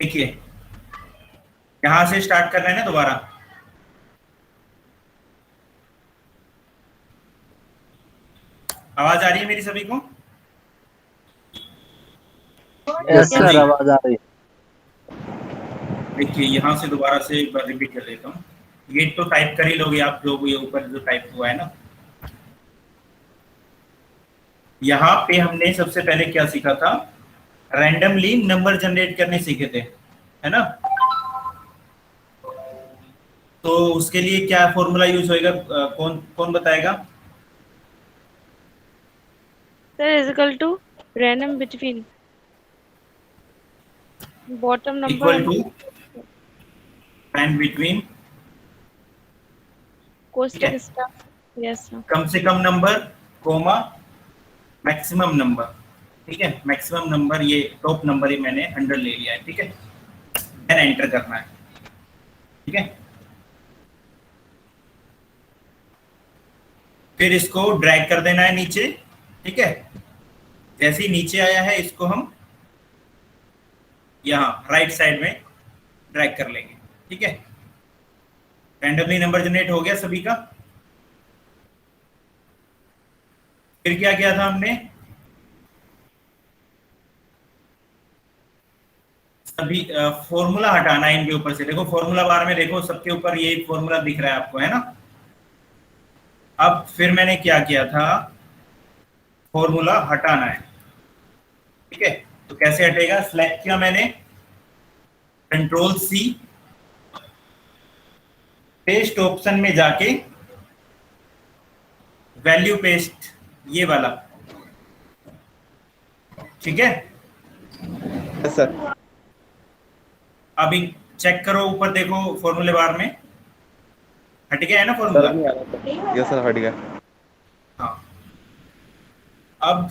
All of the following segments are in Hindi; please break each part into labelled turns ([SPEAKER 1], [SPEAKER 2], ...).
[SPEAKER 1] देखिए यहां से स्टार्ट कर रहे हैं ना दोबारा। आवाज आ रही है मेरी सभी को?
[SPEAKER 2] यस
[SPEAKER 1] हाँ
[SPEAKER 2] सर,
[SPEAKER 1] जी।
[SPEAKER 2] आवाज आ रही।
[SPEAKER 1] देखिए यहां से दोबारा से एक बार रिपीट कर देता हूँ। ये तो टाइप कर ही लोगे आप, जो ये ऊपर जो टाइप हुआ है ना। यहाँ पे हमने सबसे पहले क्या सीखा था? रैंडमली नंबर जनरेट करने सीखे थे, है ना। तो उसके लिए क्या फॉर्मूला यूज होएगा, कौन कौन बताएगा?
[SPEAKER 3] Sir is equal to random between bottom number
[SPEAKER 1] equal
[SPEAKER 3] and
[SPEAKER 1] to and between
[SPEAKER 3] कोष्टक स्टार। Yes sir.
[SPEAKER 1] कम से कम नंबर, कोमा मैक्सिमम नंबर। ठीक है, मैक्सिमम नंबर, ये टॉप नंबर ही मैंने 100 ले लिया है। ठीक है, देन एंटर करना है। ठीक है, फिर इसको ड्रैग कर देना है नीचे। ठीक है, जैसे ही नीचे आया है इसको हम यहाँ राइट साइड में ड्रैग कर लेंगे। ठीक है, रैंडमली नंबर जनरेट हो गया सभी का। फिर क्या किया था हमने? सभी फॉर्मूला हटाना है इनके ऊपर से। देखो फॉर्मूला बार में देखो, सबके ऊपर ये फॉर्मूला दिख रहा है आपको, है ना। अब फिर मैंने क्या किया था? फॉर्मूला हटाना है। ठीक है, तो कैसे हटेगा? सिलेक्ट किया मैंने, कंट्रोल सी, पेस्ट ऑप्शन में जाके वैल्यू पेस्ट, ये वाला। ठीक है,
[SPEAKER 4] यस सर।
[SPEAKER 1] अभी चेक करो ऊपर देखो फॉर्मूले बार में हट गया है ना
[SPEAKER 4] सर
[SPEAKER 1] फॉर्मूला?
[SPEAKER 4] नहीं आ रहा था। यस सर, हट गया।
[SPEAKER 1] हाँ, अब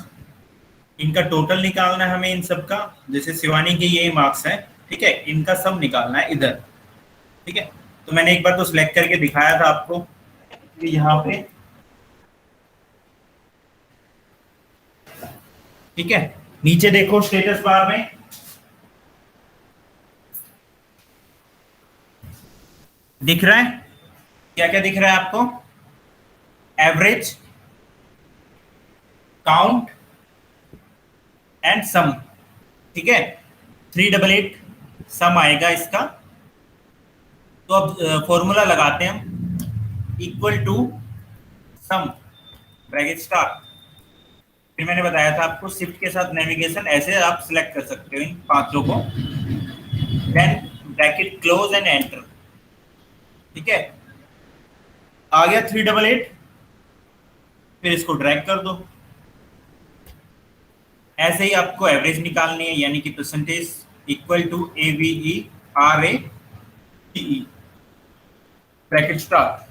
[SPEAKER 1] इनका टोटल निकालना है हमें इन सब का। जैसे शिवानी के ये मार्क्स है, ठीक है, इनका सब निकालना है इधर। ठीक है, तो मैंने एक बार तो सिलेक्ट करके दिखाया था आपको कि यहाँ पे। ठीक है, नीचे देखो स्टेटस बार में दिख रहा है, क्या क्या दिख रहा है आपको? Average, count and sum. ठीक है, 388 सम आएगा इसका। तो अब फॉर्मूला लगाते हैं हम, equal to sum bracket star. फिर मैंने बताया था आपको शिफ्ट के साथ नेविगेशन ऐसे आप सिलेक्ट कर सकते हो इन पांचों को, then bracket close and enter. ठीक है, आ गया 388। फिर इसको ड्रैग कर दो। ऐसे ही आपको एवरेज निकालनी है, यानी कि percentage equal to AVERATE bracket star.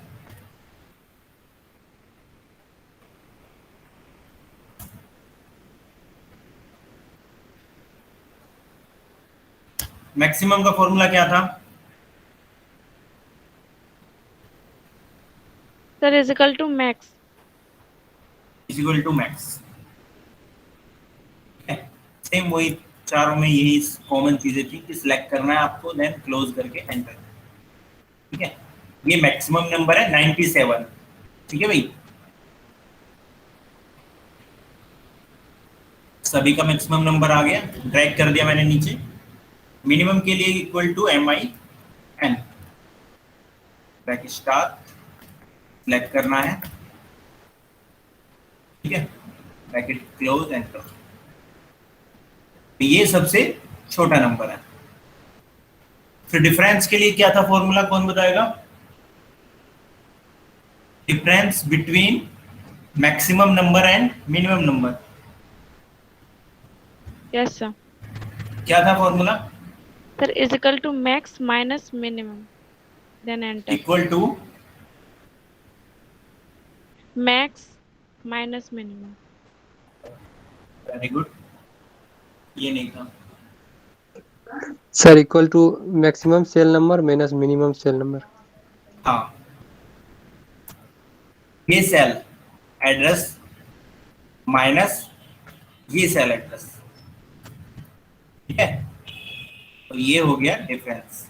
[SPEAKER 1] Maximum का फॉर्मूला क्या था?
[SPEAKER 3] Sir is equal to max.
[SPEAKER 1] Is equal to max. Same वही चारों में यही कॉमन चीजें थी कि सिलेक्ट करना है आपको, देन क्लोज करके एंटर। ठीक है, ये मैक्सिमम नंबर है 97। ठीक है भाई, सभी का मैक्सिमम नंबर आ गया, ड्रैग कर दिया मैंने नीचे। मिनिमम के लिए equal to MIN bracket star select करना है। ठीक है, ब्रैकेट क्लोज एंटर। तो ये सबसे छोटा नंबर है। फिर डिफरेंस के लिए क्या था फॉर्मूला, कौन बताएगा? Difference between maximum number and minimum number.
[SPEAKER 3] Yes sir.
[SPEAKER 1] क्या था formula?
[SPEAKER 3] Sir is equal to max minus minimum. Then enter.
[SPEAKER 1] Equal to
[SPEAKER 3] Max minus minimum.
[SPEAKER 1] Very good, ये नहीं था।
[SPEAKER 2] Sir equal to maximum cell number minus minimum cell number.
[SPEAKER 1] हाँ, ये सेल एड्रेस माइनस ये सेल एड्रेस। ठीक है, तो ये हो गया डिफरेंस।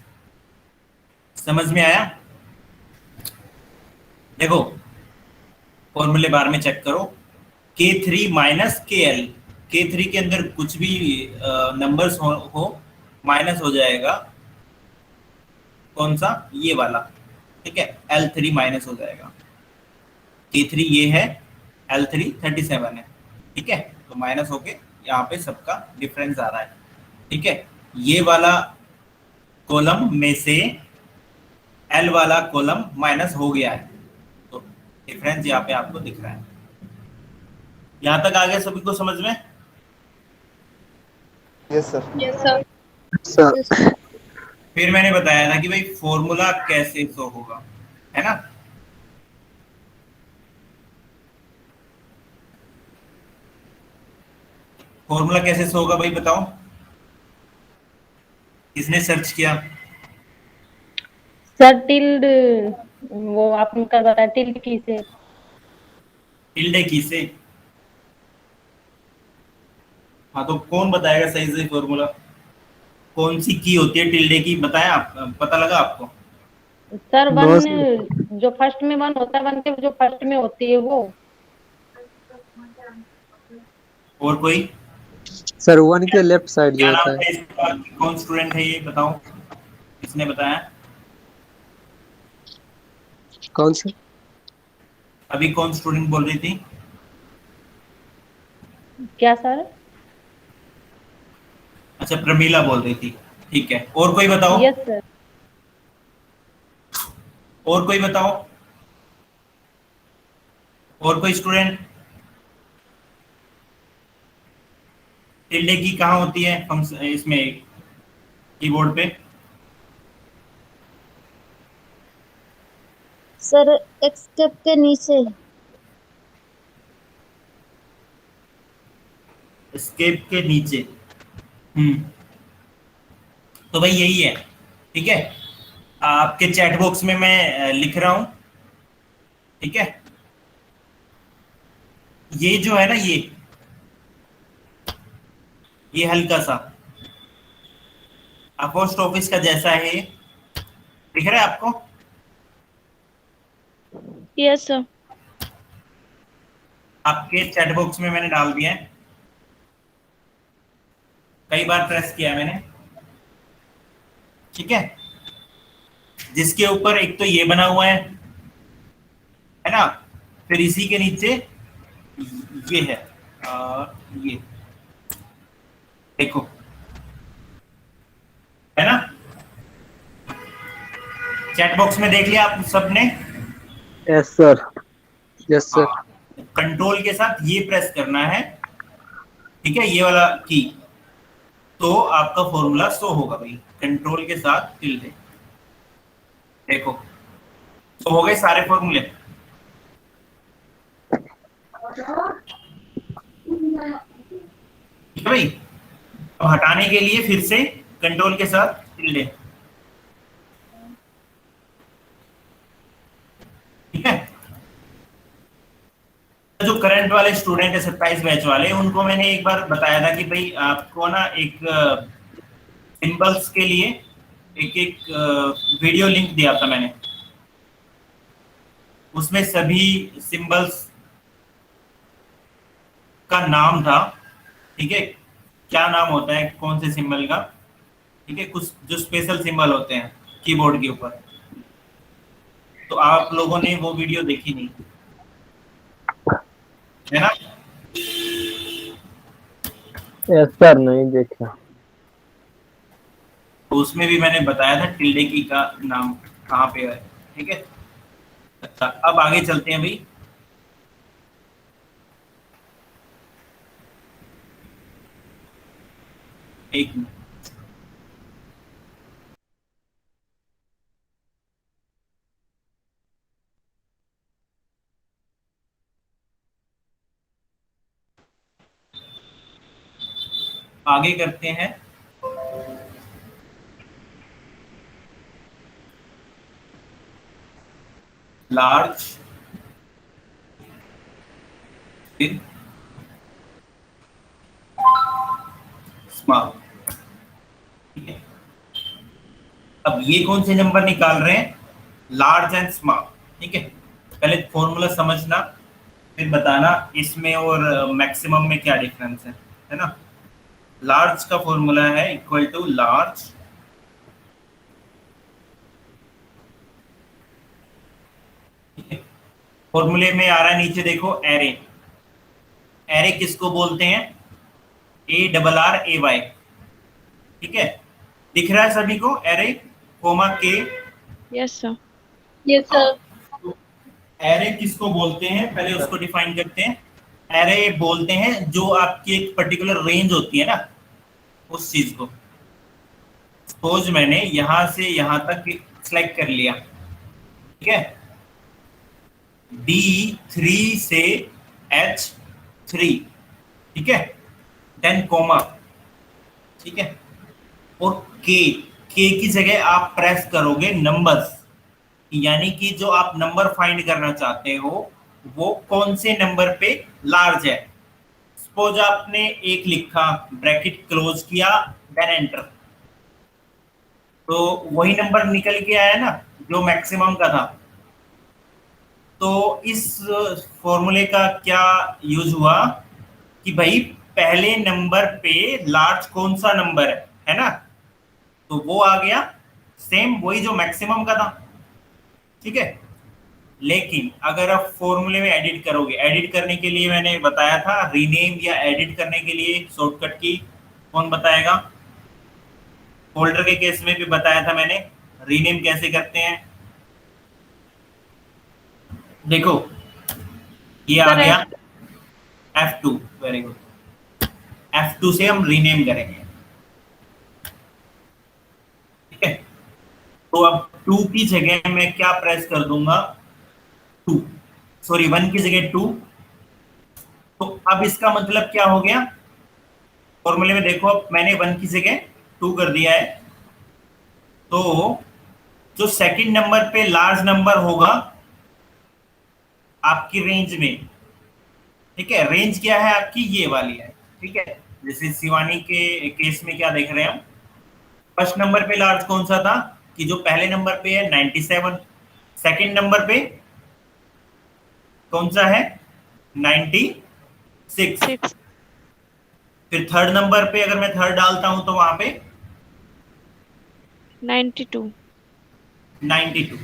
[SPEAKER 1] समझ में आया? देखो फॉर्मूले बार में चेक करो, K3 माइनस KL, K3 के अंदर कुछ भी नंबर्स हो माइनस हो जाएगा, कौन सा, ये वाला, ठीक है, L3 माइनस हो जाएगा। K3 ये है, L3 37 है, ठीक है, तो माइनस होके यहाँ पे सबका डिफरेंस आ रहा है, ठीक है। ये वाला कॉलम में से L वाला कॉलम माइनस हो गया है, तो डिफरेंस यहाँ पे आपको दिख रहा है। यहाँ तक आ गया सभी को समझ में?
[SPEAKER 4] Yes sir.
[SPEAKER 3] Yes, sir.
[SPEAKER 2] Sir
[SPEAKER 1] फिर मैंने बताया था कि भाई फॉर्मूला कैसे शो होगा, है ना। फॉर्मूला कैसे शो होगा भाई बताओ, किसने सर्च किया?
[SPEAKER 5] सर टिल्ड, वो आपने कल बताया टिल्ड की से।
[SPEAKER 1] टिल्डे की से? हाँ तो कौन बताएगा सही सही फॉर्मूला, कौन सी की होती है टिल्डे की, बताया आप, पता लगा आपको?
[SPEAKER 5] सर वन,
[SPEAKER 2] बस
[SPEAKER 5] जो फर्स्ट में वन होता है, वन के जो फर्स्ट में होती है वो।
[SPEAKER 1] और कोई?
[SPEAKER 2] सर 1 के लेफ्ट साइड जो
[SPEAKER 1] क्या
[SPEAKER 2] होता
[SPEAKER 1] नाम
[SPEAKER 2] है।
[SPEAKER 1] था इसका, कौन स्टूडेंट है ये बताओ, किसने बताया?
[SPEAKER 2] कौन सा?
[SPEAKER 1] अभी कौन स्टूडेंट बोल रही थी?
[SPEAKER 5] क्या सर?
[SPEAKER 1] अच्छा प्रमीला बोल रही थी, ठीक है। और कोई बताओ,
[SPEAKER 5] यस सर।
[SPEAKER 1] और कोई बताओ, और कोई स्टूडेंट? टिल्डे की कहाँ होती है हम इसमें कीबोर्ड पे?
[SPEAKER 6] सर एस्केप के नीचे।
[SPEAKER 1] एस्केप के नीचे। तो भाई यही है, ठीक है। आपके चैट बॉक्स में मैं लिख रहा हूं, ठीक है। ये जो है ना, ये हल्का सा पोस्ट ऑफिस का जैसा है, दिख रहा है आपको?
[SPEAKER 3] Yes, sir.
[SPEAKER 1] आपके चैट बॉक्स में मैंने डाल दिया है, कई बार प्रेस किया है मैंने, ठीक है। जिसके ऊपर एक तो ये बना हुआ है ना, फिर इसी के नीचे ये है, ये देखो, है ना। चैट बॉक्स में देख लिया आप सबने?
[SPEAKER 2] Yes sir, yes sir.
[SPEAKER 1] Control के साथ ये प्रेस करना है, ठीक है, ये वाला की, तो आपका फॉर्मूला शो होगा भाई, कंट्रोल के साथ टिल्डे, देखो तो हो गए सारे फॉर्मूले। ठीक है भाई, अब हटाने के लिए फिर से कंट्रोल के साथ टिल्डे, ठीक है। जो करंट वाले स्टूडेंट है 27 बैच वाले, उनको मैंने एक बार बताया था कि भाई आपको ना एक सिंबल्स के लिए एक एक वीडियो लिंक दिया था मैंने, उसमें सभी सिंबल्स का नाम था, ठीक है, क्या नाम होता है कौन से सिंबल का, ठीक है, कुछ जो स्पेशल सिंबल होते हैं कीबोर्ड के ऊपर। तो आप लोगों ने वो वीडियो देखी नहीं है ना?
[SPEAKER 2] यस सर, नहीं देखा।
[SPEAKER 1] तो उसमें भी मैंने बताया था टिल्डे की का नाम कहाँ पे है, ठीक है। अच्छा अब आगे चलते हैं भाई। एक मिनट, आगे करते हैं। लार्ज, फिर स्मॉल, ठीक है। ये कौन से नंबर निकाल रहे हैं, लार्ज एंड स्मॉल। ठीक है, पहले फॉर्मूला समझना फिर बताना इसमें और मैक्सिमम में क्या डिफरेंस है ना। लार्ज का फॉर्मूला है इक्वल टू लार्ज फॉर्मूले में आ रहा है नीचे देखो एरे। एरे किसको बोलते हैं, ARRAY। ठीक है, दिख रहा है सभी को एरे कोमा के।
[SPEAKER 3] Yes sir.
[SPEAKER 6] Yes sir.
[SPEAKER 1] Array किसको बोलते हैं पहले उसको डिफाइन करते हैं। एरे बोलते हैं जो आपकी एक पर्टिकुलर रेंज होती है ना, उस चीज को। सपोज मैंने यहां से यहां तक सिलेक्ट कर लिया, ठीक है, D3 से H3, ठीक है, देन कोमा, ठीक है, और के की जगह आप प्रेस करोगे नंबर्स, यानी कि जो आप नंबर फाइंड करना चाहते हो वो कौन से नंबर पे लार्ज है। सपोज आपने एक लिखा, ब्रैकेट क्लोज किया, देन एंटर, तो वही नंबर निकल के आया ना जो मैक्सिमम का था। तो इस फॉर्मूले का क्या यूज हुआ कि भाई पहले नंबर पे लार्ज कौन सा नंबर है ना, तो वो आ गया सेम वही जो मैक्सिमम का था। ठीक है, लेकिन अगर आप फॉर्मूले में एडिट करोगे, एडिट करने के लिए मैंने बताया था रीनेम या एडिट करने के लिए शॉर्टकट की कौन बताएगा, फोल्डर के केस में भी बताया था मैंने रीनेम कैसे करते हैं। देखो ये आ
[SPEAKER 3] सर,
[SPEAKER 1] गया F2, वेरी गुड। F2 से हम रीनेम करेंगे, ठीक है। तो अब 2 की जगह मैं क्या प्रेस कर दूंगा, 2, सॉरी 1 की जगह 2। तो अब इसका मतलब क्या हो गया, फॉर्मूले में देखो अब मैंने 1 की जगह 2 कर दिया है, तो जो सेकंड नंबर पे लार्ज नंबर होगा आपकी रेंज में, ठीक है, रेंज क्या है आपकी ये वाली है, ठीक है। जैसे शिवानी के केस में क्या देख रहे हैं हम, फर्स्ट नंबर पे लार्ज कौन सा था कि जो पहले नंबर पे है 97, सेकंड नंबर पे कौन सा है 96,
[SPEAKER 3] 6।
[SPEAKER 1] फिर थर्ड नंबर पे अगर मैं थर्ड डालता हूं तो वहां पे
[SPEAKER 3] 92।
[SPEAKER 1] 92,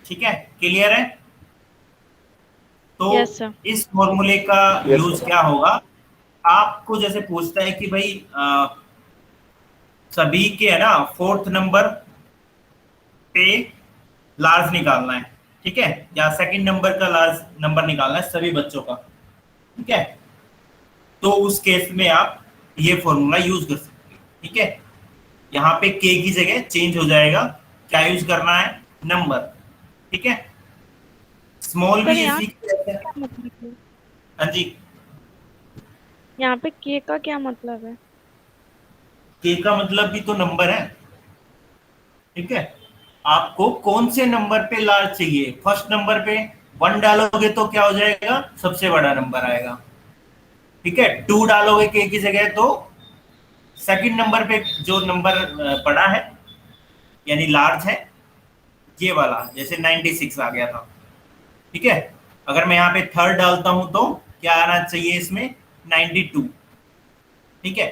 [SPEAKER 1] ठीक है, क्लियर है। तो
[SPEAKER 3] यस सर।
[SPEAKER 1] इस फॉर्मूले का
[SPEAKER 4] Yes,
[SPEAKER 1] यूज
[SPEAKER 4] sir.
[SPEAKER 1] क्या होगा, आपको जैसे पूछता है कि भाई सभी के है ना फोर्थ नंबर पे लार्ज निकालना है, ठीक है, या सेकंड नंबर का लार्ज नंबर निकालना है सभी बच्चों का, ठीक है, तो उस केस में आप ये फॉर्मूला यूज कर सकते हैं, ठीक है। यहाँ पे के की जगह चेंज हो जाएगा, क्या यूज करना है, नंबर, ठीक है। स्मॉल
[SPEAKER 3] सर
[SPEAKER 1] भी
[SPEAKER 3] यहाँ
[SPEAKER 1] इसी के,
[SPEAKER 3] क्या मतलब है,
[SPEAKER 1] हाँ जी,
[SPEAKER 3] यहाँ पे के का क्या मतलब है।
[SPEAKER 1] के का मतलब भी तो नंबर है, ठीक है। आपको कौन से नंबर पे लार्ज चाहिए, फर्स्ट नंबर पे 1 डालोगे तो क्या हो जाएगा, सबसे बड़ा नंबर आएगा, ठीक है। 2 डालोगे के की जगह तो सेकंड नंबर पे जो नंबर पड़ा है यानी लार्ज है ये वाला, जैसे 96 आ गया था, ठीक है। अगर मैं यहाँ पे थर्ड डालता हूं तो क्या आना चाहिए इसमें, 92, ठीक है।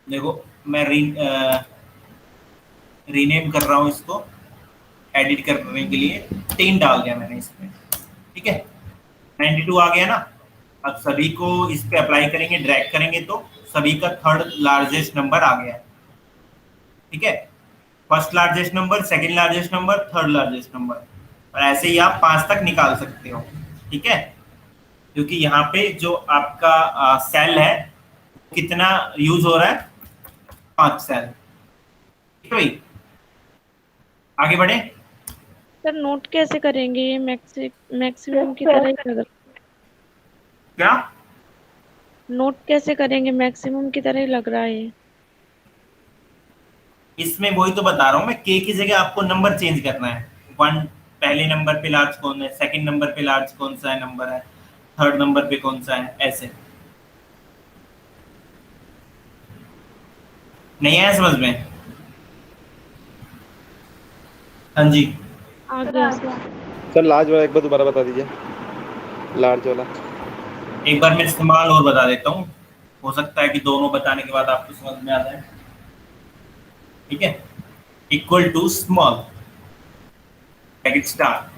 [SPEAKER 1] देखो मैं रीनेम कर रहा हूं इसको, एडिट करने के लिए 10 डाल दिया मैंने इसमें, ठीक है, 92 आ गया ना। अब सभी को इस पे अप्लाई करेंगे, ड्रैग करेंगे तो सभी का थर्ड लार्जेस्ट नंबर आ गया है, ठीक है। First largest number, second largest number, third largest number, और ऐसे ही आप 5 तक निकाल सकते हो, ठीक है। क्योंकि यहाँ पे जो आपका सेल है कितना यूज हो रहा है, 5 सेल, ठीक है भाई। आगे बढ़े,
[SPEAKER 3] सर नोट कैसे करेंगे, ये मैक्सिमम की तरह ही लग रहा
[SPEAKER 1] क्या
[SPEAKER 3] है। नोट कैसे करेंगे, मैक्सिमम की तरह ही लग रहा है ये।
[SPEAKER 1] इसमें वही तो बता रहा हूँ मैं, के की जगह आपको नंबर चेंज करना है, 1 पहले नंबर पे लार्ज कौन है, सेकंड नंबर पे लार्ज कौन सा है नंबर है, थर्ड नंबर पे कौन सा है, ऐसे। नहीं आया समझ में, हाँ जी,
[SPEAKER 3] आ गया सर।
[SPEAKER 4] सर लार्ज वाला एक बार दोबारा बता दीजिए, लार्ज वाला।
[SPEAKER 1] एक बार मैं इस्तेमाल और बता देता हूँ, हो सकता है कि दोनों बताने के बाद आपको समझ में आ जाए। ठीक है, equal to small bracket star.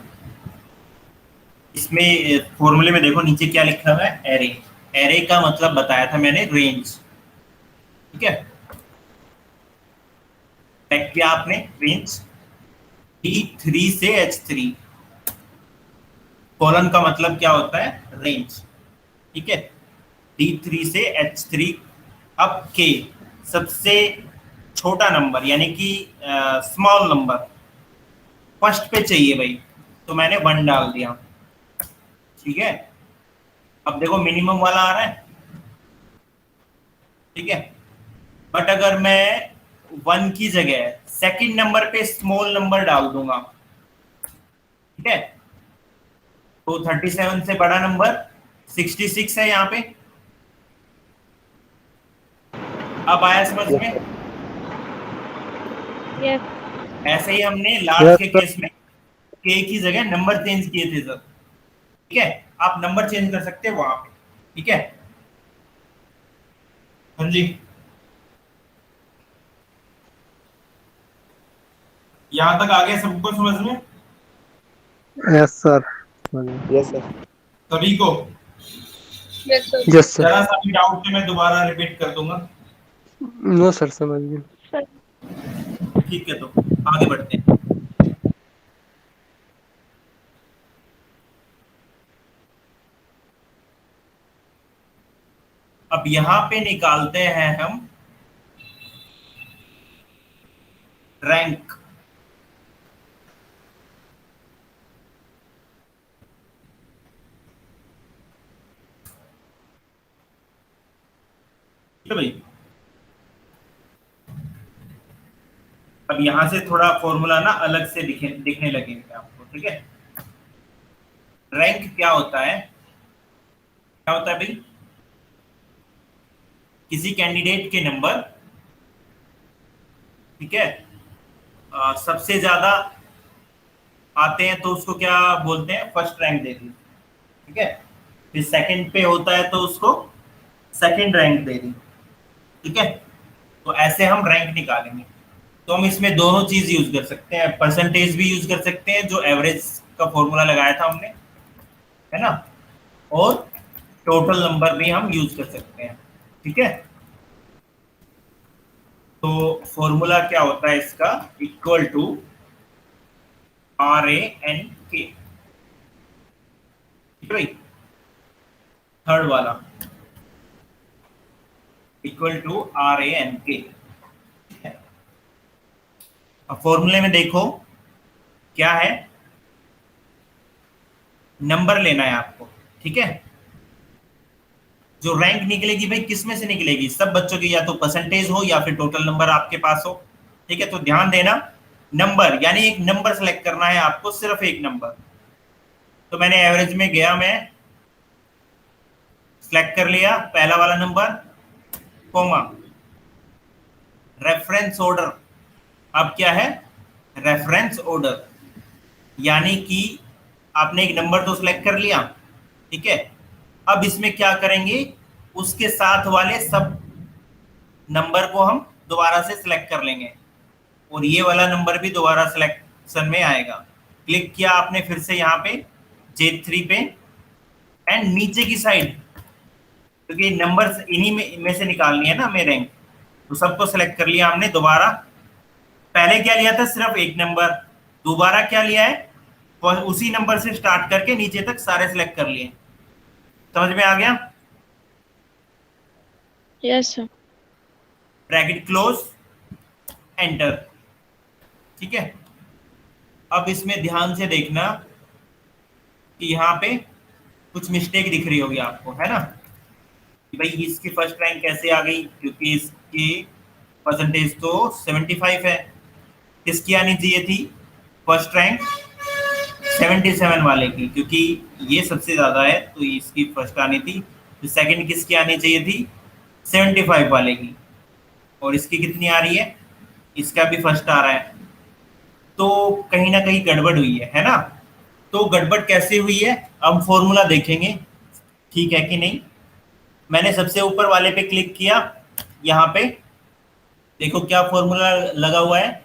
[SPEAKER 1] इसमें फॉर्मूले में देखो नीचे क्या लिखा हुआ है, एरे। एरे का मतलब बताया था मैंने, रेंज। ठीक है, चेक किया आपने, रेंज D3 से H3। कॉलन का मतलब क्या होता है, रेंज। ठीक है, D3 से H3। अब K सबसे छोटा नंबर यानी कि स्मॉल नंबर फर्स्ट पे चाहिए भाई, तो मैंने 1 डाल दिया। ठीक है, अब देखो मिनिमम वाला आ रहा है। ठीक है, बट अगर मैं 1 की जगह सेकंड नंबर पे स्मॉल नंबर डाल दूंगा, ठीक है, तो 37 से बड़ा नंबर 66 है यहाँ पे। अब आया समझ में?
[SPEAKER 3] यस।
[SPEAKER 1] ऐसे ही हमने लार्ज के केस में के की जगह नंबर चेंज किए थे सर। ठीक है, आप नंबर चेंज कर सकते हैं वहां पे। ठीक है, हाँ जी, यहां तक आ गया सबको समझ में?
[SPEAKER 2] Yes sir.
[SPEAKER 4] Yes sir.
[SPEAKER 1] सभी को?
[SPEAKER 6] Yes, sir.
[SPEAKER 2] Yes sir.
[SPEAKER 1] जरा सा भी डाउट है मैं दोबारा रिपीट कर दूंगा।
[SPEAKER 2] नो सर, समझ गए।
[SPEAKER 3] सर
[SPEAKER 1] ठीक है, तो आगे बढ़ते हैं। अब यहां पे निकालते हैं हम रैंक। ठीक है भाई, अब यहां से थोड़ा फॉर्मूला ना अलग से दिखने लगेगा आपको। ठीक है, रैंक क्या होता है? क्या होता है भाई? किसी कैंडिडेट के नंबर, ठीक है, सबसे ज्यादा आते हैं तो उसको क्या बोलते हैं, फर्स्ट रैंक दे दी। ठीक है, फिर सेकंड पे होता है तो उसको सेकंड रैंक दे दी। ठीक है, तो ऐसे हम रैंक निकालेंगे। तो हम इसमें दोनों चीज यूज कर सकते हैं, परसेंटेज भी यूज कर सकते हैं जो एवरेज का फॉर्मूला लगाया था हमने, है ना, और टोटल नंबर भी हम यूज कर सकते हैं। ठीक है, तो फॉर्मूला क्या होता है इसका, इक्वल टू RANK। ठीक है भाई, थर्ड वाला इक्वल टू RANK। अब फॉर्मूले में देखो क्या है, नंबर लेना है आपको। ठीक है, जो रैंक निकलेगी भाई किस में से निकलेगी, सब बच्चों की, या तो परसेंटेज हो या फिर टोटल नंबर आपके पास हो। ठीक है, तो ध्यान देना, नंबर यानी एक नंबर सेलेक्ट करना है आपको, सिर्फ एक नंबर। तो मैंने एवरेज में गया, मैं सेलेक्ट कर लिया पहला वाला नंबर, कोमा, रेफरेंस ऑर्डर। अब क्या है, रेफरेंस ऑर्डर, यानी कि आपने एक नंबर तो सिलेक्ट कर लिया। ठीक है, अब इसमें क्या करेंगे, उसके साथ वाले सब नंबर को हम दोबारा से सिलेक्ट कर लेंगे, और ये वाला नंबर भी दोबारा सिलेक्शन में आएगा। क्लिक किया आपने फिर से यहाँ पे J3 पे, एंड नीचे की साइड, क्योंकि नंबर इन्हीं में से निकालनी है ना हमें रैंक, तो सबको सिलेक्ट कर लिया हमने दोबारा। पहले क्या लिया था, सिर्फ एक नंबर, दोबारा क्या लिया है, उसी नंबर से स्टार्ट करके नीचे तक सारे सिलेक्ट कर लिए। समझ में आ गया?
[SPEAKER 3] Yes sir.
[SPEAKER 1] Bracket close, enter. ठीक है, अब इसमें ध्यान से देखना कि यहाँ पे कुछ मिस्टेक दिख रही होगी आपको, है ना, कि भाई इसकी फर्स्ट रैंक कैसे आ गई, क्योंकि इसकी परसेंटेज तो 75 है। किसकी आनी चाहिए थी फर्स्ट रैंक, 77 वाले की, क्योंकि ये सबसे ज्यादा है तो इसकी फर्स्ट आनी थी। तो सेकंड किसकी आनी चाहिए थी, 75 वाले की, और इसकी कितनी आ रही है, इसका भी फर्स्ट आ रहा है। तो कहीं ना कहीं गड़बड़ हुई है ना। तो गड़बड़ कैसे हुई है, अब फॉर्मूला देखेंगे ठीक है कि नहीं। मैंने सबसे ऊपर वाले पे क्लिक किया, यहाँ पे देखो क्या फॉर्मूला लगा हुआ है,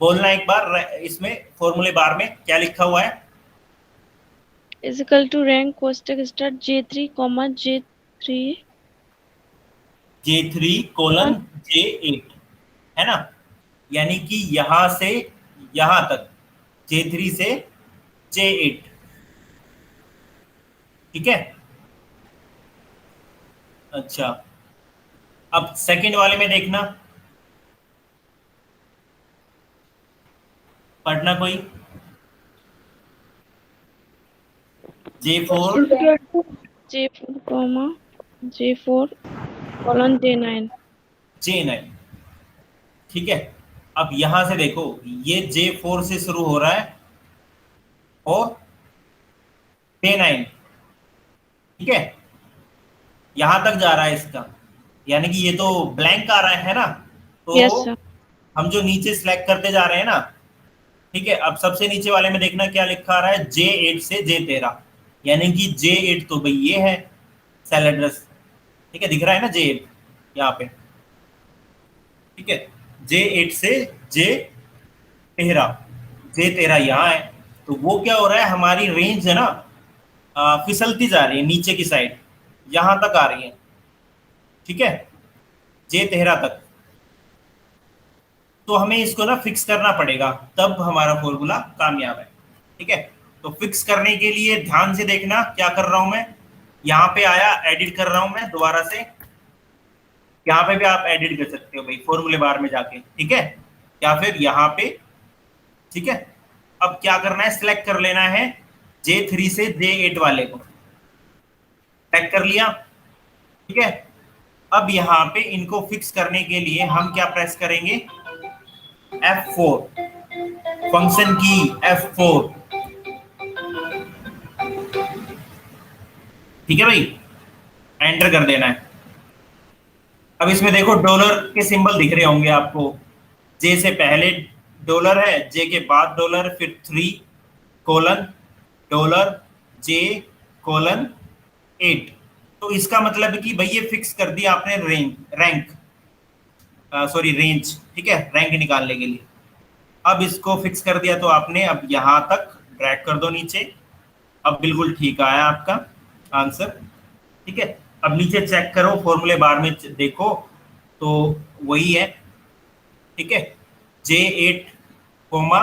[SPEAKER 1] बोलना एक बार, इसमें फॉर्मूले बार में क्या लिखा हुआ है।
[SPEAKER 3] इज इक्वल टू रैंक कोष्टक start J3 comma J3
[SPEAKER 1] J3 colon J8 है ना, यानी कि यहां से यहां तक J3 से J8, ठीक है। अच्छा, अब सेकंड वाले में देखना, पढ़ना कोई। J4
[SPEAKER 3] J4 comma J4 colon J9
[SPEAKER 1] J9, ठीक है। अब यहां से देखो ये J4 से शुरू हो रहा है और J9, ठीक है, यहां तक जा रहा है इसका, यानी कि ये तो ब्लैंक आ रहा है ना। तो
[SPEAKER 3] यस सर।
[SPEAKER 1] हम जो नीचे सिलेक्ट करते जा रहे हैं ना, ठीक है। अब सबसे नीचे वाले में देखना क्या लिखा आ रहा है, J8 से J13, यानी कि J8 तो भाई ये है सेल एड्रेस, ठीक है, दिख रहा है ना J8 यहाँ पे, ठीक है। J8 से J13 यहाँ है। तो वो क्या हो रहा है, हमारी रेंज है ना फिसलती जा रही है नीचे की साइड, यहां तक आ रही है, ठीक है, J13 तक। तो हमें इसको ना फिक्स करना पड़ेगा, तब हमारा फॉर्मूला कामयाब है, ठीक है। तो फिक्स करने के लिए ध्यान से देखना क्या कर रहा हूं मैं, यहाँ पे आया, एडिट कर रहा हूं मैं दोबारा से, यहाँ पे भी आप एडिट कर सकते हो भाई फॉर्मूले बार में जाके, ठीक है, या फिर यहाँ पे, ठीक है। अब क्या करना है, सिलेक्ट कर लेना है J3 से J8 वाले को, सिलेक्ट कर लिया, ठीक है। अब यहाँ पे इनको फिक्स करने के लिए हम क्या प्रेस करेंगे, F4, फंक्शन की F4, ठीक है भाई, एंटर कर देना है। अब इसमें देखो डॉलर के सिंबल दिख रहे होंगे आपको, J से पहले डॉलर है, J के बाद डॉलर, फिर 3 कोलन डॉलर J कोलन 8। तो इसका मतलब है कि भाई ये फिक्स कर दिया आपने रैंक, रेंज, ठीक है, रैंक निकालने के लिए। अब इसको फिक्स कर दिया तो आपने, अब यहां तक ड्रैग कर दो नीचे, अब बिल्कुल ठीक आया आपका आंसर, ठीक है। अब नीचे चेक करो फॉर्मूले बार में देखो तो वही है, ठीक है, J8 coma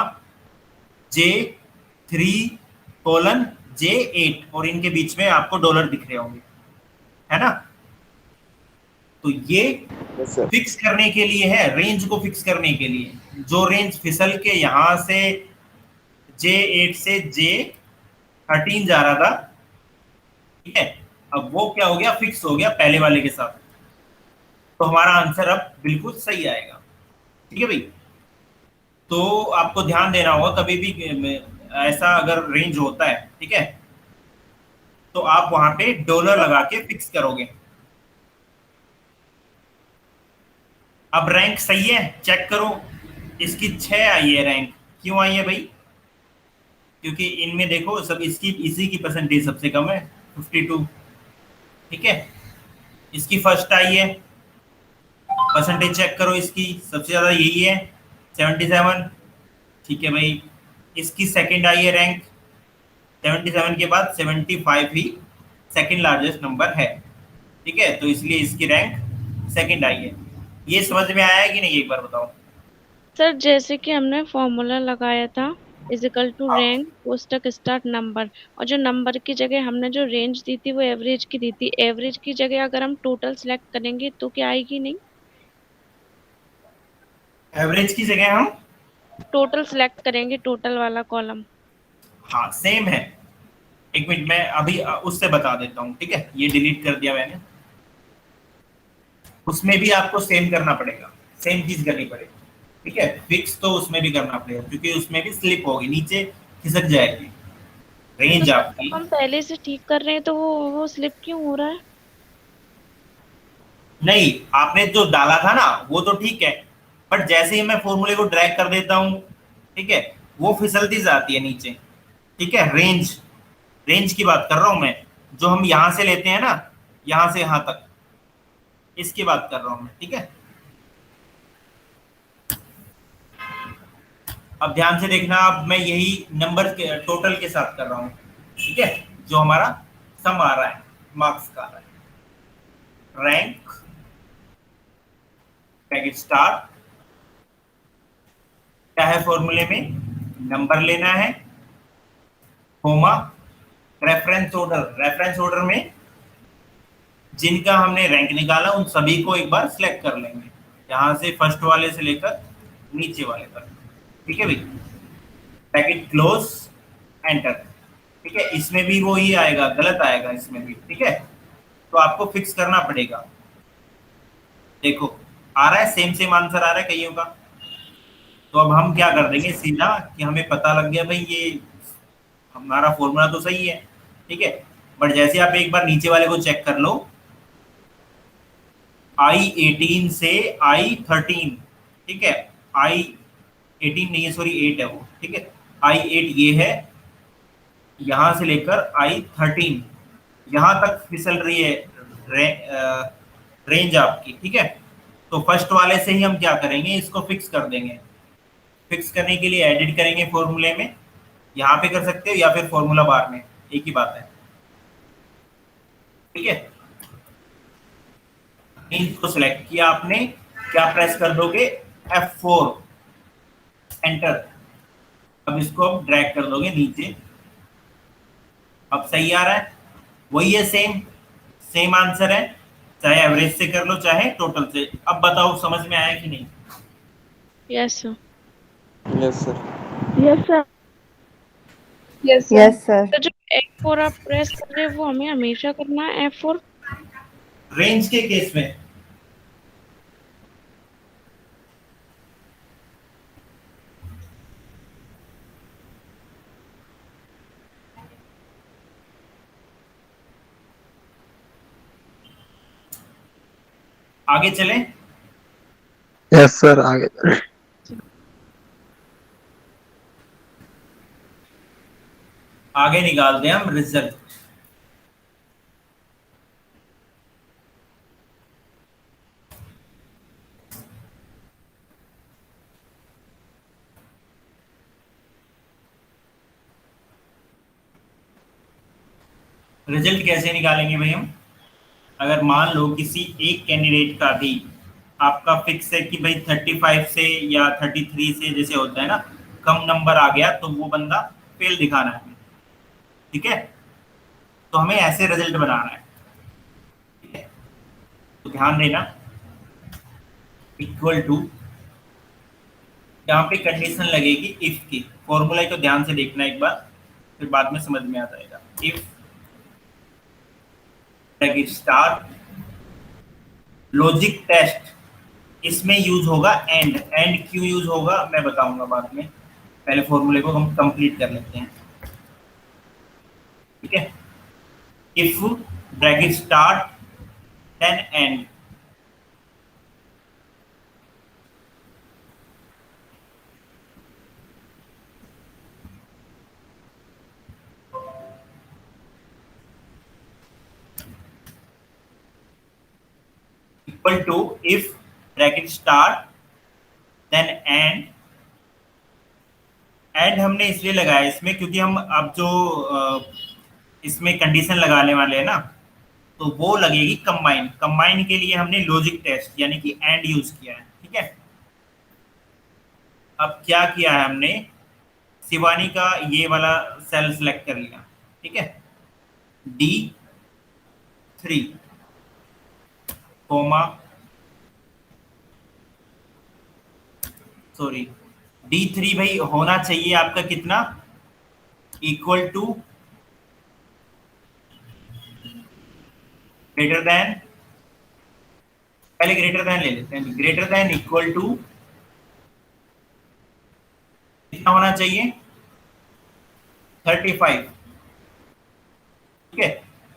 [SPEAKER 1] J3 colon J8, और इनके बीच में आपको डॉलर दिख रहे होंगे, है ना। तो ये फिक्स करने के लिए है, रेंज को फिक्स करने के लिए, जो रेंज फिसल के यहां से J8 से J13 जा रहा था, ठीक है, अब वो क्या हो गया, फिक्स हो गया पहले वाले के साथ। तो हमारा आंसर अब बिल्कुल सही आएगा, ठीक है भाई। तो आपको ध्यान देना होगा, कभी भी ऐसा अगर रेंज होता है, ठीक है, तो आप वहां पे डॉलर लगा के फिक्स करोगे। अब रैंक सही है, चेक करो, इसकी 6 आई है रैंक, क्यों आई है भाई, क्योंकि इनमें देखो सब इसी की परसेंटेज सबसे कम है 52, ठीक है। इसकी फर्स्ट आई है, परसेंटेज चेक करो, इसकी सबसे ज्यादा यही है 77, ठीक है भाई। इसकी सेकंड आई है रैंक, 77 के बाद 75 ही सेकंड लार्जेस्ट नंबर है, ठीक है, तो इसलिए इसकी रैंक सेकंड आई है। ये समझ में आया है कि नहीं, एक बार बताओ।
[SPEAKER 3] सर जैसे कि हमने फॉर्मूला लगाया था इज इक्वल टू रैंक कोष्टक स्टार्ट नंबर, और जो नंबर की जगह हमने जो रेंज दी थी वो एवरेज की दी थी, एवरेज की जगह अगर हम टोटल सिलेक्ट करेंगे तो क्या आएगी, नहीं
[SPEAKER 1] एवरेज की जगह हम
[SPEAKER 3] टोटल सिलेक्ट करेंगे, टोटल वाला कॉलम।
[SPEAKER 1] हाँ सेम है, एक मिनट मैं अभी उससे बता देता हूँ, ठीक है, ये डिलीट कर दिया मैंने, उसमें भी आपको सेम करना पड़ेगा, सेम चीज करनी पड़ेगी, ठीक है। फिक्स तो उसमें भी करना पड़ेगा, क्योंकि उसमें भी स्लिप होगी, नीचे खिसक जाएगी रेंज आपकी।
[SPEAKER 3] हम पहले से ठीक कर रहे हैं तो वो स्लिप क्यों हो रहा है?
[SPEAKER 1] नहीं, आपने जो डाला था ना वो तो ठीक है, बट जैसे ही मैं फॉर्मूले को ड्रैग कर देता हूँ ठीक है, वो फिसलती जाती है नीचे, ठीक है। रेंज की बात कर रहा हूं मैं, जो हम यहां से लेते हैं ना, यहां से यहां तक, इसकी बात कर रहा हूं मैं, ठीक है। अब ध्यान से देखना, अब मैं यही नंबर के टोटल के साथ कर रहा हूं, ठीक है, जो हमारा सम आ रहा है, मार्क्स का आ रहा है। रैंक ब्रैकेट स्टार, क्या है फॉर्मूले में, नंबर लेना है, कोमा, रेफरेंस ऑर्डर में जिनका हमने रैंक निकाला उन सभी को एक बार सिलेक्ट कर लेंगे, यहां से फर्स्ट वाले से लेकर नीचे वाले तक, ठीक है भाई। ब्रैकेट क्लोज, एंटर, ठीक है। इसमें भी वो ही आएगा, गलत आएगा इसमें भी, ठीक है, तो आपको फिक्स करना पड़ेगा। देखो आ रहा है, सेम आंसर आ रहा है कईयों का। तो अब हम क्या कर देंगे सीधा, कि हमें पता लग गया भाई ये हमारा फॉर्मूला तो सही है, ठीक है। बट जैसे आप एक बार नीचे वाले को चेक कर लो, I18 से I13, ठीक है, I18 नहीं है, सॉरी 8 है वो, ठीक है। I8 ये है, यहां से लेकर I13 यहां तक फिसल रही है रेंज आपकी, ठीक है। तो फर्स्ट वाले से ही हम क्या करेंगे, इसको फिक्स कर देंगे। फिक्स करने के लिए एडिट करेंगे फॉर्मूले में, यहाँ पे कर सकते हो या फिर फॉर्मूला बार में, एक ही बात है, ठीक है। इसको सिलेक्ट किया आपने, क्या प्रेस कर दोगे, F4, एंटर। अब इसको अब ड्रैग कर दोगे नीचे, अब सही आ रहा है, वही है, सेम आंसर है, चाहे एवरेज से कर लो चाहे टोटल से। अब बताओ समझ में आया कि नहीं?
[SPEAKER 3] Yes sir.
[SPEAKER 4] Yes sir.
[SPEAKER 5] Yes sir.
[SPEAKER 6] Yes, sir.
[SPEAKER 5] Yes sir.
[SPEAKER 3] तो जो F4 आप प्रेस कर रहे हो वो हमें हमेशा करना है F4?
[SPEAKER 1] रेंज के केस में आगे चलें।
[SPEAKER 2] यस सर, आगे।
[SPEAKER 1] आगे निकालते हैं हम रिजल्ट। रिजल्ट कैसे निकालेंगे भाई हम, अगर मान लो किसी एक कैंडिडेट का भी आपका फिक्स है कि भाई 35 से या 33 से जैसे होता है ना, कम नंबर आ गया तो वो बंदा फेल दिखाना है, ठीक है। तो हमें ऐसे रिजल्ट बनाना है, ठीक है। तो ध्यान देना, इक्वल टू, यहाँ पे कंडीशन लगेगी इफ की, फॉर्मूला को ध्यान से देखना एक बार, फिर बाद में समझ में आ जाएगा। If bracket star, logic test, इसमें यूज होगा एंड क्यों यूज होगा मैं बताऊंगा बाद में, पहले फॉर्मूले को हम कंप्लीट कर लेते हैं, ठीक है। If bracket start then end, equal to if bracket start then end हमने इसलिए लगाया इसमें क्योंकि हम अब जो इसमें कंडीशन लगाने वाले हैं ना, तो वो लगेगी कंबाइन के लिए हमने लॉजिक टेस्ट यानी कि एंड यूज किया है, ठीक है। अब क्या किया है हमने, शिवानी का ये वाला सेल सेलेक्ट कर लिया, ठीक है, D3 कोमा, सॉरी D3 भाई होना चाहिए आपका कितना, इक्वल टू ग्रेटर देन, पहले ग्रेटर देन ले लेते हैं, ग्रेटर देन इक्वल टू कितना होना चाहिए, 35, ठीक है।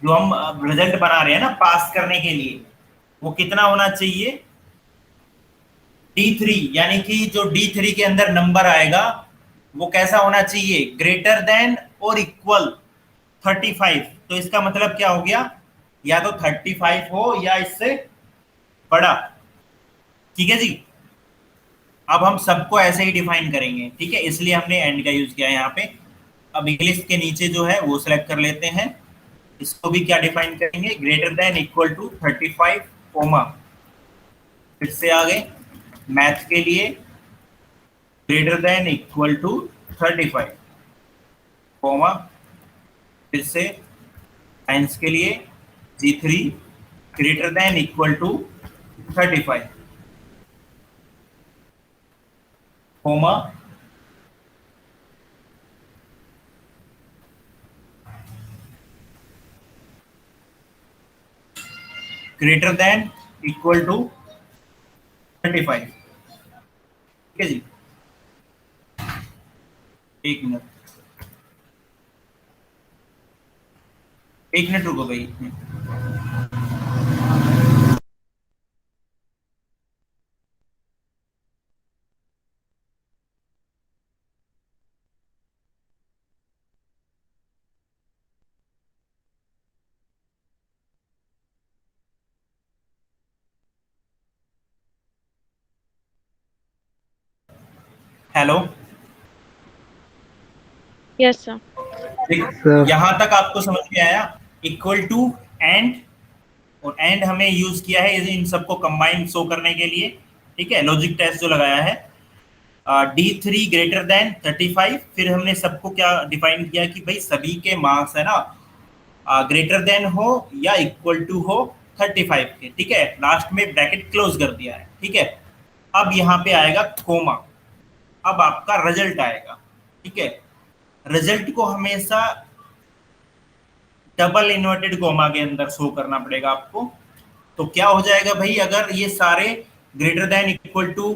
[SPEAKER 1] जो हम रिजल्ट बना रहे हैं ना पास करने के लिए, वो कितना होना चाहिए, D3, यानी कि जो D3 के अंदर नंबर आएगा वो कैसा होना चाहिए, ग्रेटर देन और इक्वल 35। तो इसका मतलब क्या हो गया, या तो 35 हो या इससे बड़ा। ठीक है जी, अब हम सबको ऐसे ही डिफाइन करेंगे, ठीक है, इसलिए हमने एंड का यूज किया है यहाँ पे। अब इंग्लिश के नीचे जो है वो सिलेक्ट कर लेते हैं, इसको भी क्या डिफाइन करेंगे, greater than equal to 35 comma. फिर से आगे मैथ के लिए greater than equal to 35 comma. फिर से साइंस के लिए G3 greater than equal to 35 comma. Greater than equal to 35। ठीक है जी, एक मिनट, एक मिनट रुको भाई। Hello,
[SPEAKER 3] yes sir.
[SPEAKER 2] सर
[SPEAKER 1] यहां तक आपको समझ में आया, इक्वल टू एंड, और एंड हमें यूज किया है इन सबको कंबाइन शो करने के लिए। ठीक है, लॉजिक टेस्ट जो लगाया है, D3 ग्रेटर देन 35। फिर हमने सबको क्या डिफाइन किया कि भाई सभी के मार्क्स है ना ग्रेटर देन हो या इक्वल टू हो 35 के। ठीक है, लास्ट में ब्रैकेट क्लोज कर दिया है। ठीक है, अब यहाँ पे आएगा कोमा, अब आपका रिजल्ट आएगा। ठीक है, रिजल्ट को हमेशा डबल इन्वर्टेड कोमा के अंदर शो करना पड़ेगा आपको। तो क्या हो जाएगा भाई, अगर ये सारे ग्रेटर देन इक्वल टू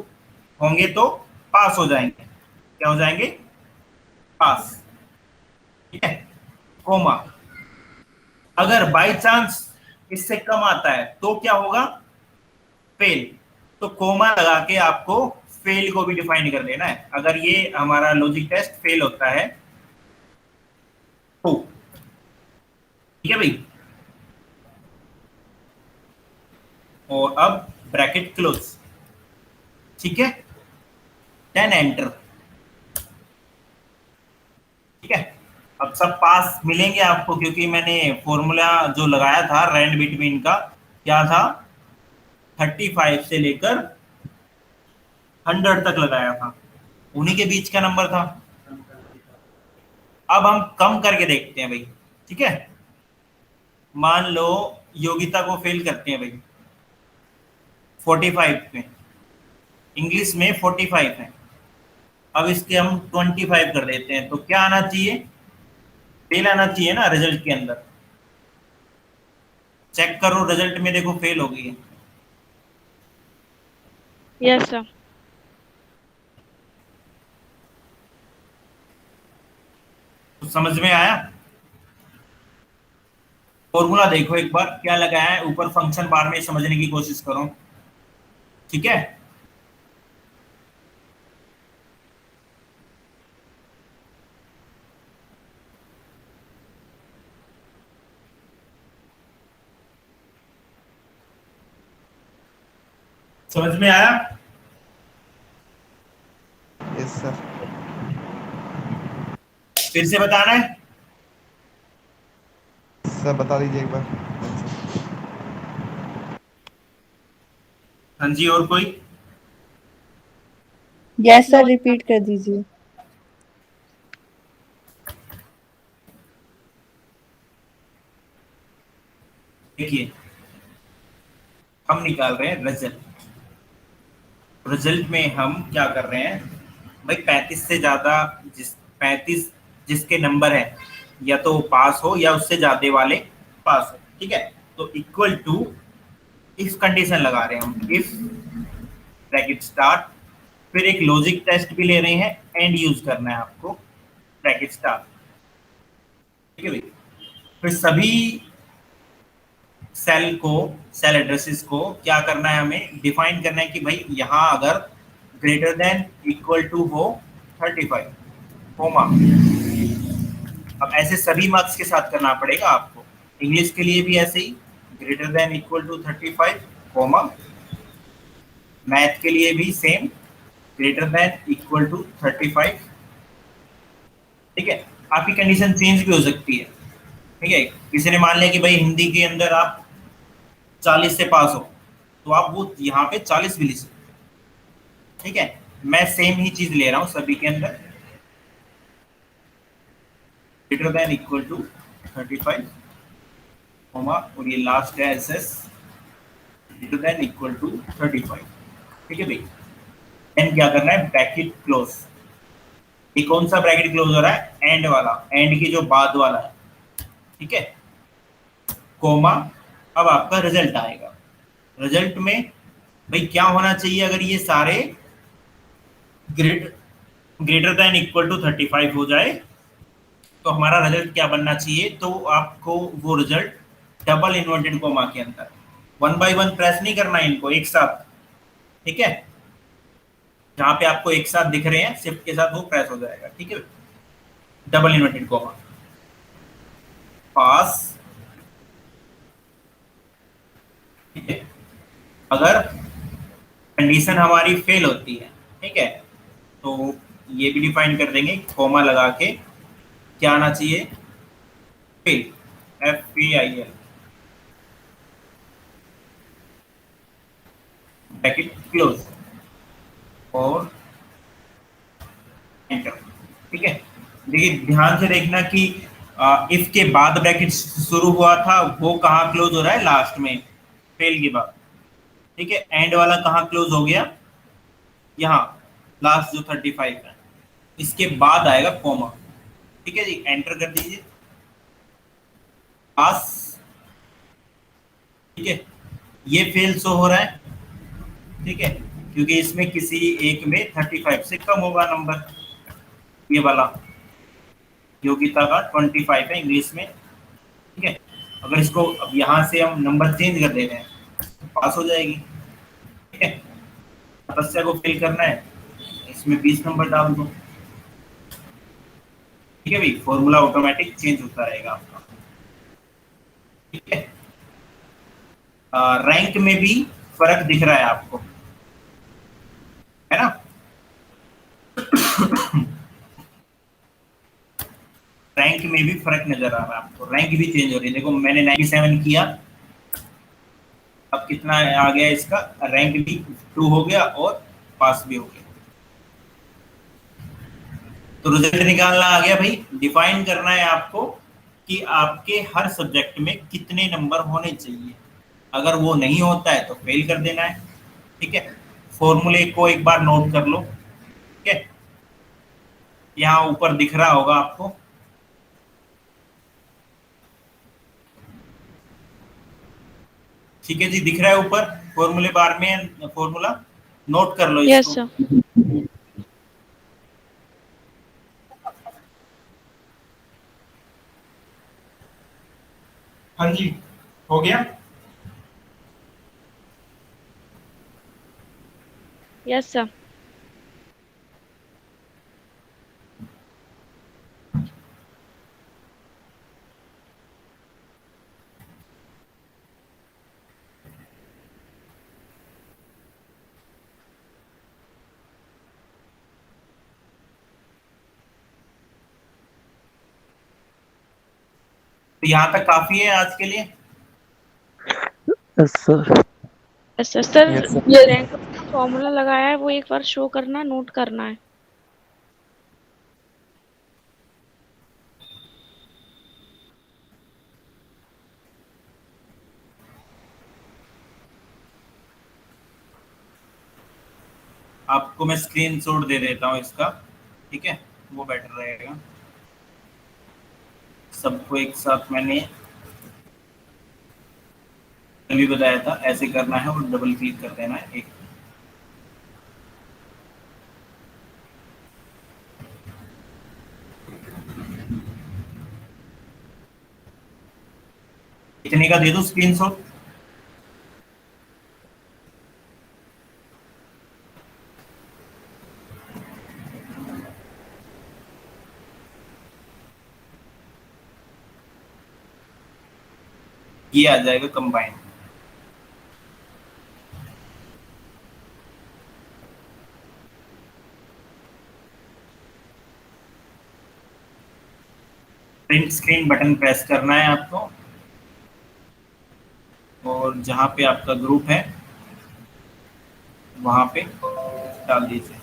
[SPEAKER 1] होंगे तो पास हो जाएंगे। क्या हो जाएंगे, पास। ठीक है, कोमा। अगर बाय चांस इससे कम आता है तो क्या होगा, फेल। तो कोमा लगा के आपको फेल को भी डिफाइन कर देना है। अगर ये हमारा लॉजिक टेस्ट फेल होता है तो, ठीक है भाई, और अब ब्रैकेट क्लोज। ठीक है, 10 एंटर। ठीक है, अब सब पास मिलेंगे आपको, क्योंकि मैंने फॉर्मूला जो लगाया था रैंड बिटवीन का, क्या था, 35 से लेकर 100 तक लगाया था, उन्हीं के बीच का नंबर था। अब हम कम करके देखते हैं भाई। ठीक है, मान लो योगिता को फेल करते हैं भाई 45 में, इंग्लिश में 45 है, अब इसके हम 25 कर देते हैं, तो क्या आना चाहिए, फेल आना चाहिए ना रिजल्ट के अंदर। चेक करो रिजल्ट में, देखो फेल हो गई है।
[SPEAKER 3] Yes sir.
[SPEAKER 1] तो समझ में आया, फॉर्मूला देखो एक बार क्या लगाया है ऊपर, फंक्शन बार में समझने की कोशिश करो। ठीक है, समझ में आया।
[SPEAKER 7] Yes sir.
[SPEAKER 1] फिर से बताना है,
[SPEAKER 7] सर बता दीजिए एक बार।
[SPEAKER 1] हाँ जी, और कोई,
[SPEAKER 6] यस सर, रिपीट कर दीजिए।
[SPEAKER 1] देखिए हम निकाल रहे हैं रिजल्ट। रिजल्ट में हम क्या कर रहे हैं भाई, 35 से ज्यादा, 35 जिसके नंबर है या तो पास हो या उससे ज्यादा वाले पास हो। ठीक है, तो इक्वल टू इफ कंडीशन लगा रहे हैं हम, इफ ब्रैकेट स्टार्ट, फिर एक लॉजिक टेस्ट भी ले रहे हैं, एंड यूज करना है आपको, ब्रैकेट स्टार्ट। ठीक है भाई, फिर सभी सेल को, सेल एड्रेसेस को क्या करना है, हमें डिफाइन करना है कि भाई यहाँ अगर ग्रेटर देन इक्वल टू हो 35, कोमा। अब ऐसे सभी मार्क्स के साथ करना पड़ेगा आपको। इंग्लिश के लिए भी ऐसे ही, greater than equal to 35 comma. Math के लिए भी same, greater than equal to 35। ठीक है, आपकी कंडीशन चेंज भी हो सकती है। ठीक है, किसी ने मान लिया कि भाई हिंदी के अंदर आप 40 से पास हो, तो आप वो यहाँ पे 40 भी लिख सकते हो। ठीक है, मैं सेम ही चीज ले रहा हूँ सभी के अंदर, greater than equal to 35 comma, और ये लास्ट है S S, greater than equal to 35। ठीक है भाई, एंड क्या करना है, ब्रैकेट क्लोज। ये कौन सा ब्रैकेट क्लोज हो रहा है, एंड वाला, एंड की जो बाद वाला है। ठीक है, कोमा। अब आपका रिजल्ट आएगा। रिजल्ट में भाई क्या होना चाहिए, अगर ये सारे ग्रेटर देन इक्वल टू 35 हो जाए तो हमारा रिजल्ट क्या बनना चाहिए, तो आपको वो रिजल्ट डबल इन्वर्टेड कोमा के अंदर 1 बाय 1 प्रेस नहीं करना है इनको एक साथ। ठीक है, जहां पे आपको एक साथ दिख रहे हैं शिफ्ट के साथ वो प्रेस हो जाएगा। ठीक है, डबल इन्वर्टेड कोमा, पास। ठीक है, अगर कंडीशन हमारी फेल होती है, ठीक है, तो ये भी डिफाइन कर देंगे कोमा लगा के, क्या आना चाहिए, फेल, FAIL, ब्रैकेट क्लोज और एंटर। ठीक है, देखिए ध्यान से देखना कि इफ के बाद ब्रैकेट शुरू हुआ था वो कहाँ क्लोज हो रहा है, लास्ट में, फेल के बाद। ठीक है, एंड वाला कहाँ क्लोज हो गया, यहाँ लास्ट जो 35 है, इसके बाद आएगा कोमा। ठीक है जी, एंटर कर दीजिए, पास। ठीक है, ये फेल शो हो रहा है। ठीक है, क्योंकि इसमें किसी एक में 35 से कम होगा नंबर, ये वाला योग्यता का 25 है इंग्लिश में। ठीक है, अगर इसको अब यहाँ से हम नंबर चेंज कर दे रहे हैं तो पास हो जाएगी। ठीक है, तपस्या को फिल करना है, इसमें 20 नंबर डाल दो। ठीक है भाई, फॉर्मूला ऑटोमेटिक चेंज होता रहेगा आपका। ठीक है, रैंक में भी फर्क दिख रहा है आपको, है ना। रैंक में भी फर्क नजर आ रहा है आपको, रैंक भी चेंज हो रही है। देखो मैंने 97 किया, अब कितना आ गया इसका, रैंक भी 2 हो गया और पास भी हो गया। तो रिजल्ट निकालना आ गया भाई, डिफाइन करना है आपको कि आपके हर सब्जेक्ट में कितने नंबर होने चाहिए। अगर वो नहीं होता है तो फेल कर देना है। ठीक है, फॉर्मूले को एक बार नोट कर लो। ठीक है, यहाँ ऊपर दिख रहा होगा आपको, ठीक है जी, दिख रहा है ऊपर फॉर्मूले बार में, फॉर्मूला नोट कर लो
[SPEAKER 3] यस
[SPEAKER 1] इसको।
[SPEAKER 3] सर।
[SPEAKER 1] हाँ जी, हो गया।
[SPEAKER 3] Yes sir.
[SPEAKER 1] तो यहाँ तक काफी है आज के लिए।
[SPEAKER 2] Yes sir.
[SPEAKER 3] Yes sir. Sir
[SPEAKER 2] yes sir.
[SPEAKER 3] Rank का फॉर्मूला लगाया है वो एक बार शो करना, नोट करना है।
[SPEAKER 1] आपको मैं स्क्रीनशॉट दे देता हूँ इसका, ठीक है, वो बेटर रहेगा। सबको एक साथ मैंने भी बताया था ऐसे करना है और डबल क्लिक कर देना है एक। इतने का दे दो स्क्रीनशॉट। ये आ जाएगा combine. Print screen button press करना है आपको, और जहां पे आपका ग्रुप है वहां पे डाल दीजिए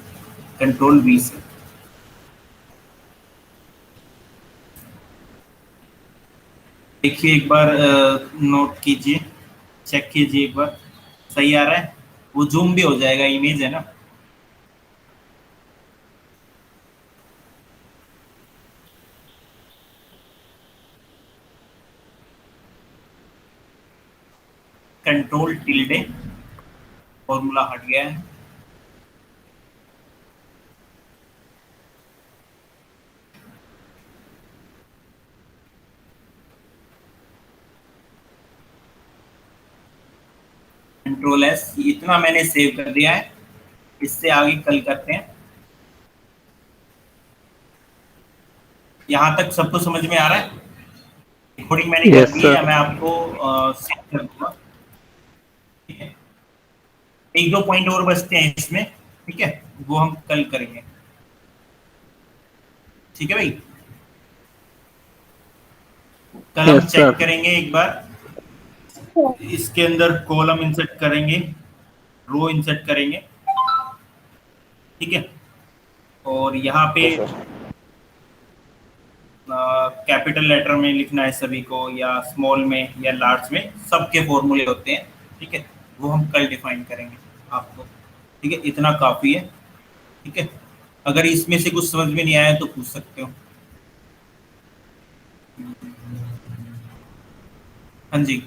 [SPEAKER 1] Ctrl+V से। देखिए एक बार नोट कीजिए, चेक कीजिए एक बार सही आ रहा है। वो जूम भी हो जाएगा, इमेज है ना। Ctrl tilde, फॉर्मूला हट गया है। Ctrl+S, इतना मैंने सेव कर दिया है। इससे आगे कल करते हैं। यहाँ तक सबको समझ में आ रहा है? रिकॉर्डिंग मैंने कर
[SPEAKER 2] Yes,
[SPEAKER 1] दी
[SPEAKER 2] sir.
[SPEAKER 1] है, मैं आपको सेव कर दूंगा। ठीक है, एक दो पॉइंट और बचते हैं इसमें, ठीक है, वो हम कल करेंगे। ठीक है भाई, कल हम
[SPEAKER 2] Yes,
[SPEAKER 1] चेक
[SPEAKER 2] sir.
[SPEAKER 1] करेंगे एक बार। इसके अंदर कॉलम इंसर्ट करेंगे, रो इंसर्ट करेंगे, ठीक है। और यहाँ पे
[SPEAKER 4] यस सर।
[SPEAKER 1] कैपिटल लेटर में लिखना है सभी को, या स्मॉल में या लार्ज में, सबके फॉर्मूले होते हैं, ठीक है। वो हम कल डिफाइन करेंगे आपको, ठीक है। इतना काफ़ी है, ठीक है। अगर इसमें से कुछ समझ में नहीं आया तो पूछ सकते हो। हाँ जी,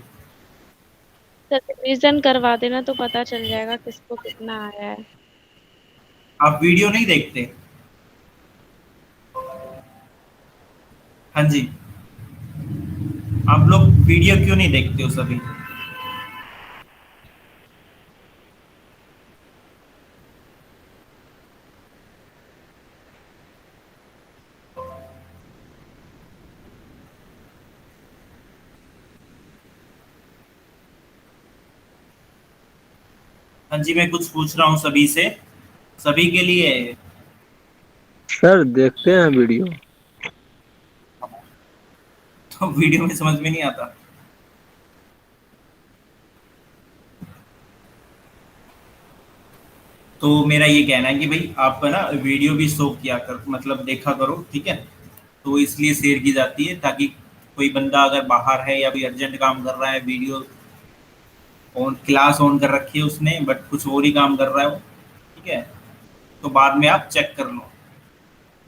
[SPEAKER 3] सर रिवीजन करवा देना तो पता चल जाएगा किसको कितना आया है।
[SPEAKER 1] आप वीडियो नहीं देखते? हाँ जी, आप लोग वीडियो क्यों नहीं देखते हो सभी? हाँ जी, मैं कुछ पूछ रहा हूँ सभी से, सभी के लिए है।
[SPEAKER 2] सर देखते हैं वीडियो।
[SPEAKER 1] तो वीडियो में समझ में नहीं आता। तो मेरा ये कहना है कि भाई आप ना वीडियो भी शो किया कर, मतलब देखा करो, ठीक है। तो इसलिए शेयर की जाती है, ताकि कोई बंदा अगर बाहर है या भी अर्जेंट काम कर रहा है, वीडियो ऑन, क्लास ऑन कर रखी है उसने, बट कुछ और ही काम कर रहा है वो, ठीक है, तो बाद में आप चेक कर लो,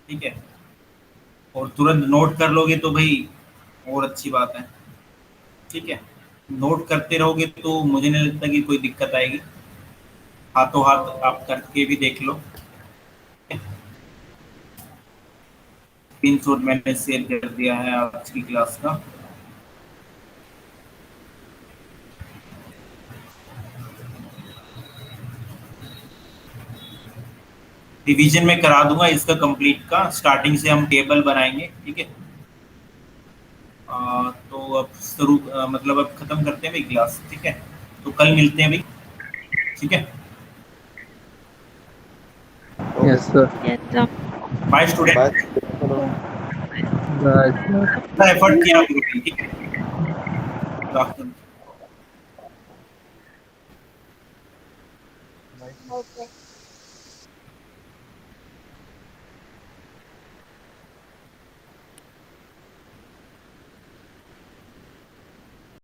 [SPEAKER 1] ठीक है। और तुरंत नोट कर लोगे तो भाई और अच्छी बात है, ठीक है। नोट करते रहोगे तो मुझे नहीं लगता कि कोई दिक्कत आएगी। हाथों हाथ आप करके भी देख लो। स्क्रीनशॉट मैंने शेयर कर दिया है आज की क्लास का। रिवीजन में करा दूंगा इसका कंप्लीट का, स्टार्टिंग से हम टेबल बनाएंगे, ठीक है। तो अब शुरू मतलब अब खत्म करते हैं भाई क्लास, ठीक है। तो कल मिलते हैं भाई, ठीक है।
[SPEAKER 2] Yes, sir.
[SPEAKER 3] Yes, sir.
[SPEAKER 1] Bye student,
[SPEAKER 2] Bye, sir.
[SPEAKER 1] Effort किया आप लोगों ने, ठीक है।